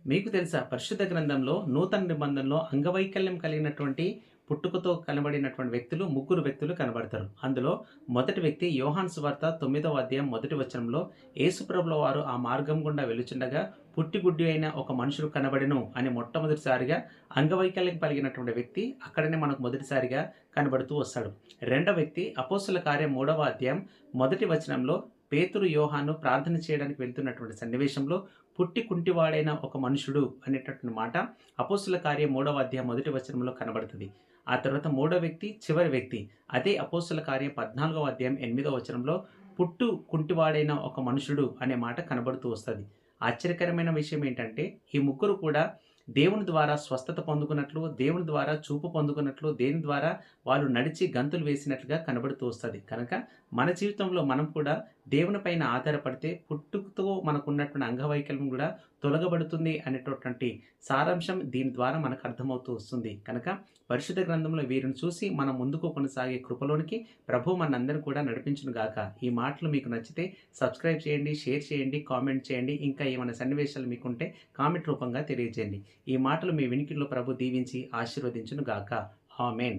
మీకు తెలుసా పరిశుద్ధ గ్రంథంలో నూతన నిబంధనలో అంగవైకల్యం కలిగినటువంటి పుట్టుకతో కనబడినటువంటి ముగ్గురు వ్యక్తులు కనబడతారు. అందులో మొదటి వ్యక్తి యోహాను సువార్త 9వ అధ్యాయం మొదటి వచనంలో యేసుప్రభుల వారు ఆ మార్గం గుండా వెలుచుండగా పుట్టిగుడ్డి అయిన ఒక మనుషుడు కనబడెను అని మొట్టమొదటిసారిగా అంగవైకల్యం కలిగినటువంటి వ్యక్తి అక్కడనే మనకు మొదటిసారిగా కనబడుతూ వస్తాడు. రెండవ వ్యక్తి అపోస్తుల కార్యం 3వ అధ్యాయం మొదటి వచనంలో పేతురు యోహాను ప్రార్థన చేయడానికి వెళ్తున్నటువంటి సన్నివేశంలో పుట్టి కుంటివాడైన ఒక మనుషుడు అనేటటువంటి మాట అపోస్తుల కార్యం 3వ అధ్యాయం మొదటి వచనంలో కనబడుతుంది. ఆ తర్వాత మూడో వ్యక్తి చివరి వ్యక్తి అదే అపోస్తుల కార్యం 14వ అధ్యాయం 8వ వచనంలో పుట్టు కుంటివాడైన ఒక మనుషుడు అనే మాట కనబడుతూ వస్తుంది. ఆశ్చర్యకరమైన విషయం ఏంటంటే ఈ ముగ్గురు కూడా దేవుని ద్వారా స్వస్థత పొందుకున్నట్లు, దేవుని ద్వారా చూపు పొందుకున్నట్లు, దేని ద్వారా వాళ్ళు నడిచి గంతులు వేసినట్లుగా కనబడుతూ వస్తుంది. కనుక మన జీవితంలో మనం కూడా దేవుని పైన ఆధారపడితే పుట్టుకతో మనకున్నటువంటి అంగవైకల్యం కూడా తొలగబడుతుంది అనేటటువంటి సారాంశం దీని ద్వారా మనకు అర్థమవుతూ వస్తుంది. కనుక పరిశుద్ధ గ్రంథంలో వీరిని చూసి మనం ముందుకు కొనసాగే కృపలోనికి ప్రభు మనందరినీ కూడా నడిపించును గాక. ఈ మాటలు మీకు నచ్చితే సబ్స్క్రైబ్ చేయండి, షేర్ చేయండి, కామెంట్ చేయండి. ఇంకా ఏమైనా సన్నివేశాలు మీకుంటే కామెంట్ రూపంగా తెలియజేయండి. ఈ మాటలు మీ వినికిడిలో ప్రభు దీవించి ఆశీర్వదించును గాక. ఆమేన్.